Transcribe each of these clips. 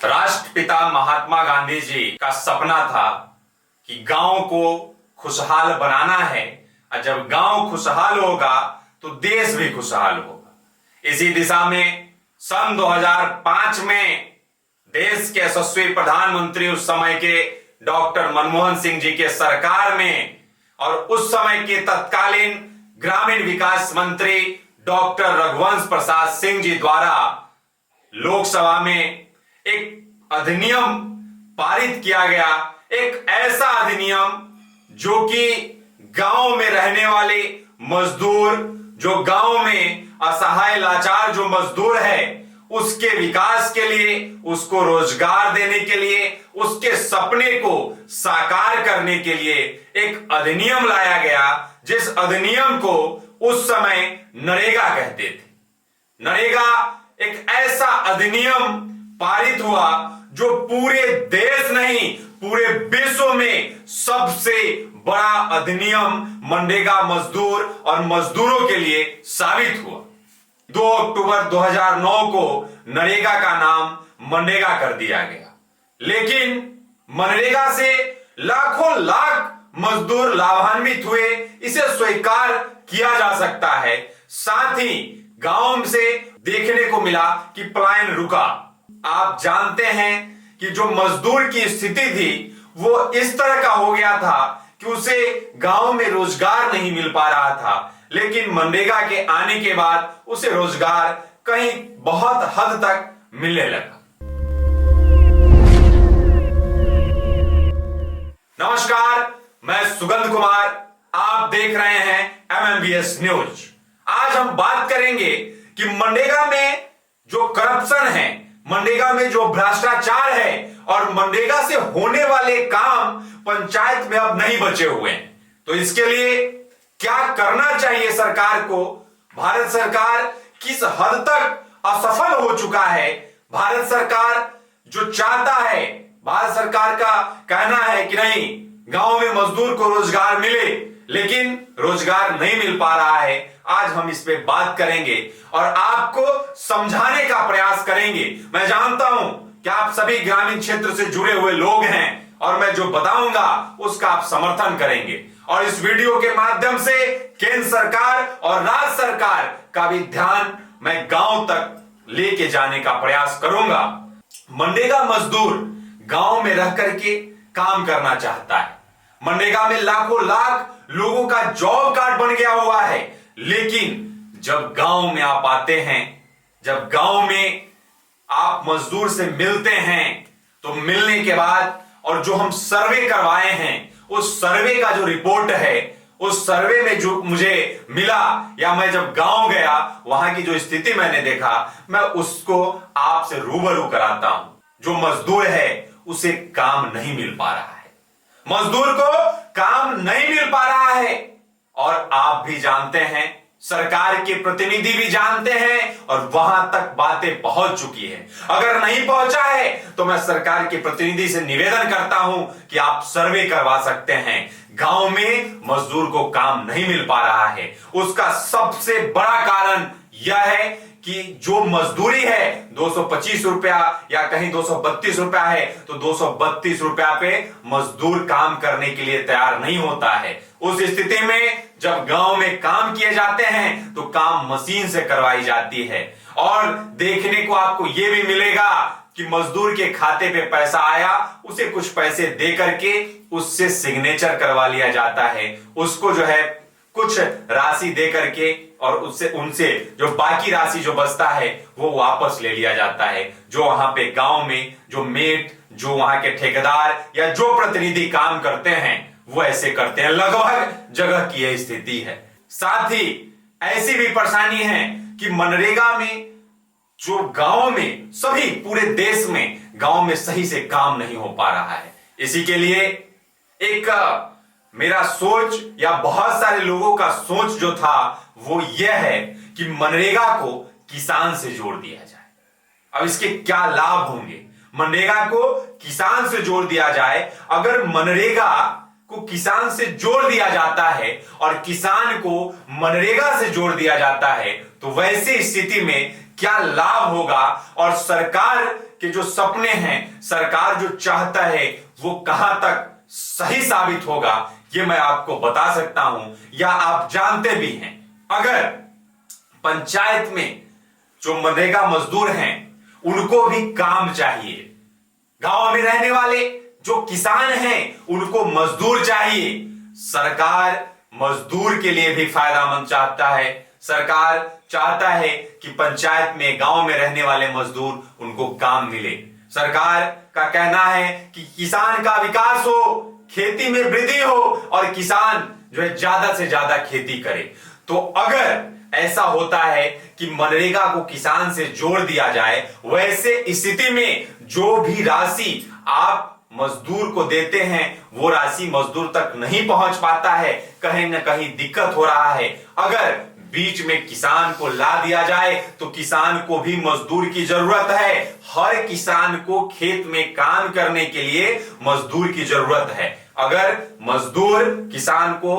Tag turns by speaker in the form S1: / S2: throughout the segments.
S1: राष्ट्रपिता महात्मा गांधी जी का सपना था कि गांव को खुशहाल बनाना है और जब गांव खुशहाल होगा तो देश भी खुशहाल होगा। इसी दिशा में सन 2005 में देश के यशस्वी प्रधानमंत्री उस समय के डॉक्टर मनमोहन सिंह जी के सरकार में और उस समय के तत्कालीन ग्रामीण विकास मंत्री डॉक्टर रघुवंश प्रसाद सिंह जी द्वारा लोकसभा में एक अधिनियम पारित किया गया। एक ऐसा अधिनियम जो कि गांव में रहने वाले मजदूर, जो गांव में असहाय लाचार जो मजदूर है, उसके विकास के लिए, उसको रोजगार देने के लिए, उसके सपने को साकार करने के लिए एक अधिनियम लाया गया, जिस अधिनियम को उस समय नरेगा कहते थे। नरेगा एक ऐसा अधिनियम पारित हुआ जो पूरे देश नहीं पूरे विश्व में सबसे बड़ा अधिनियम मनरेगा मजदूर और मजदूरों के लिए साबित हुआ। 2 अक्टूबर 2009 को नरेगा का नाम मनरेगा कर दिया गया, लेकिन मनरेगा से लाखों लाख मजदूर लाभान्वित हुए, इसे स्वीकार किया जा सकता है। साथ ही गांव से देखने को मिला कि पलायन रुका। आप जानते हैं कि जो मजदूर की स्थिति थी वो इस तरह का हो गया था कि उसे गांव में रोजगार नहीं मिल पा रहा था, लेकिन मनरेगा के आने के बाद उसे रोजगार कहीं बहुत हद तक मिलने लगा। नमस्कार, मैं सुगंध कुमार, आप देख रहे हैं MMBS न्यूज। आज हम बात करेंगे कि मनरेगा में जो करप्शन है, मनरेगा में जो भ्रष्टाचार है और मनरेगा से होने वाले काम पंचायत में अब नहीं बचे हुए हैं, तो इसके लिए क्या करना चाहिए सरकार को। भारत सरकार किस हद तक असफल हो चुका है। भारत सरकार जो चाहता है, भारत सरकार का कहना है कि नहीं, गांव में मजदूर को रोजगार मिले, लेकिन रोजगार नहीं मिल पा रहा है। आज हम इस पे बात करेंगे और आपको समझाने का प्रयास करेंगे। मैं जानता हूं कि आप सभी ग्रामीण क्षेत्र से जुड़े हुए लोग हैं और मैं जो बताऊंगा उसका आप समर्थन करेंगे, और इस वीडियो के माध्यम से केंद्र सरकार और राज्य सरकार का भी ध्यान मैं गांव तक लेके जाने का प्रयास करूंगा। मनरेगा मजदूर गांव में रह करके काम करना चाहता है। मनरेगा में लाखों लाख लोगों का जॉब कार्ड बन गया हुआ है, लेकिन जब गांव में आप आते हैं, जब गांव में आप मजदूर से मिलते हैं, तो मिलने के बाद और जो हम सर्वे करवाए हैं, उस सर्वे का जो रिपोर्ट है, उस सर्वे में जो मुझे मिला या मैं जब गांव गया वहां की जो स्थिति मैंने देखा, मैं उसको आपसे रूबरू कराता हूं। जो मजदूर है उसे काम नहीं मिल पा रहा है, मजदूर को काम नहीं मिल पा रहा है, और आप भी जानते हैं, सरकार के प्रतिनिधि भी जानते हैं, और वहां तक बातें पहुंच चुकी है। अगर नहीं पहुंचा है तो मैं सरकार के प्रतिनिधि से निवेदन करता हूं कि आप सर्वे करवा सकते हैं। गांव में मजदूर को काम नहीं मिल पा रहा है, उसका सबसे बड़ा कारण यह है कि जो मजदूरी है 225 रुपया या कहीं 232 रुपया है, तो 232 रुपया पे मजदूर काम करने के लिए तैयार नहीं होता है। उस स्थिति में जब गांव में काम किए जाते हैं तो काम मशीन से करवाई जाती है, और देखने को आपको यह भी मिलेगा कि मजदूर के खाते पे पैसा आया, उसे कुछ पैसे दे करके उससे सिग्नेचर करवा लिया जाता है, उसको जो है कुछ राशि दे करके, और उनसे जो बाकी राशि जो बचता है वो वापस ले लिया जाता है। जो वहां पे गांव में जो मेट, जो वहां के ठेकेदार या जो प्रतिनिधि काम करते हैं वो ऐसे करते हैं। लगभग जगह की यह स्थिति है। साथ ही ऐसी भी परेशानी है कि मनरेगा में जो गांव में, सभी पूरे देश में गांव में सही से काम नहीं हो पा रहा है। इसी के लिए एक मेरा सोच या बहुत सारे लोगों का सोच जो था वो यह है कि मनरेगा को किसान से जोड़ दिया जाए। अब इसके क्या लाभ होंगे? मनरेगा को किसान से जोड़ दिया जाए। अगर मनरेगा को किसान से जोड़ दिया जाता है और किसान को मनरेगा से जोड़ दिया जाता है, तो वैसी स्थिति में क्या लाभ होगा और सरकार के जो सपने हैं, सरकार जो चाहता है, वो कहां तक सही साबित होगा ये मैं आपको बता सकता हूं, या आप जानते भी हैं। अगर पंचायत में जो मनरेगा मजदूर हैं उनको भी काम चाहिए, गांव में रहने वाले जो किसान हैं उनको मजदूर चाहिए। सरकार मजदूर के लिए भी फायदामंद चाहता है। सरकार चाहता है कि पंचायत में, गांव में रहने वाले मजदूर उनको काम मिले। सरकार का कहना है कि किसान का विकास हो, खेती में वृद्धि हो और किसान जो है ज्यादा से ज्यादा खेती करे। तो अगर ऐसा होता है कि मनरेगा को किसान से जोड़ दिया जाए, वैसे स्थिति में जो भी राशि आप मजदूर को देते हैं वो राशि मजदूर तक नहीं पहुंच पाता है, कहीं ना कहीं दिक्कत हो रहा है। अगर बीच में किसान को ला दिया जाए तो किसान को भी मजदूर की जरूरत है। हर किसान को खेत में काम करने के लिए मजदूर की जरूरत है। अगर मजदूर किसान को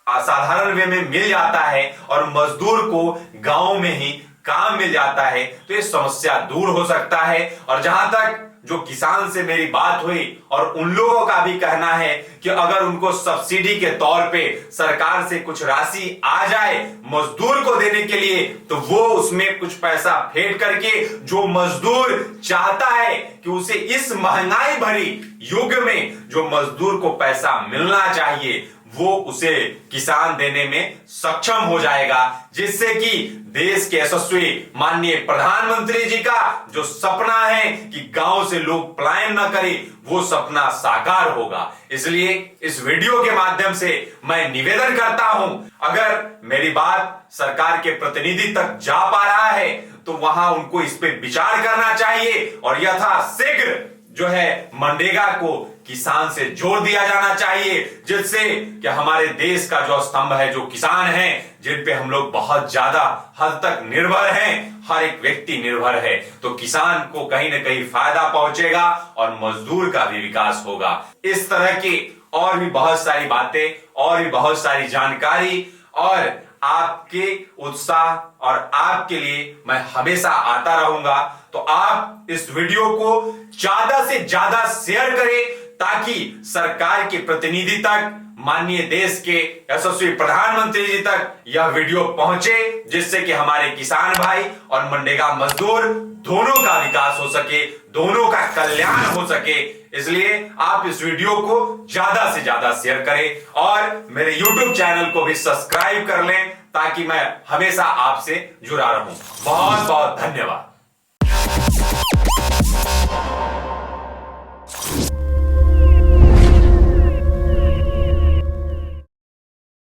S1: असाधारण वे में मिल जाता है और मजदूर को गांव में ही काम मिल जाता है तो ये समस्या दूर हो सकता है। और जहां तक जो किसान से मेरी बात हुई और उन लोगों का भी कहना है कि अगर उनको सब्सिडी के तौर पे सरकार से कुछ राशि आ जाए मजदूर को देने के लिए, तो वो उसमें कुछ पैसा फेंक करके जो मजदूर चाहता है कि उसे इस महंगाई भरी युग में जो मजदूर को पैसा मिलना चाहिए वो उसे किसान देने में सक्षम हो जाएगा, जिससे कि देश के यशस्वी माननीय प्रधानमंत्री जी का जो सपना है कि गांव से लोग पलायन न करें, वो सपना साकार होगा। इसलिए इस वीडियो के माध्यम से मैं निवेदन करता हूं, अगर मेरी बात सरकार के प्रतिनिधि तक जा पा रहा है तो वहां उनको इस पे विचार करना चाहिए और यथाशीघ्र जो है मनरेगा को किसान से जोड़ दिया जाना चाहिए, जिससे कि हमारे देश का जो स्तंभ है, जो किसान हैं, जिन पे हम लोग बहुत ज्यादा हद तक निर्भर हैं, हर एक व्यक्ति निर्भर है, तो किसान को कहीं ना कहीं फायदा पहुंचेगा और मजदूर का भी विकास होगा। इस तरह की और भी बहुत सारी बातें और भी बहुत सारी जानकारी और आपके उत्साह और आपके लिए मैं हमेशा आता रहूंगा। तो आप इस वीडियो को ज्यादा से ज्यादा शेयर करें ताकि सरकार के प्रतिनिधि तक, माननीय देश के यशस्वी प्रधानमंत्री जी तक यह वीडियो पहुंचे, जिससे कि हमारे किसान भाई और मनरेगा मजदूर दोनों का विकास हो सके, दोनों का कल्याण हो सके। इसलिए आप इस वीडियो को ज्यादा से ज्यादा शेयर करें और मेरे YouTube चैनल को भी सब्सक्राइब कर लें ताकि मैं हमेशा आपसे जुड़ा रहूं। बहुत बहुत धन्यवाद।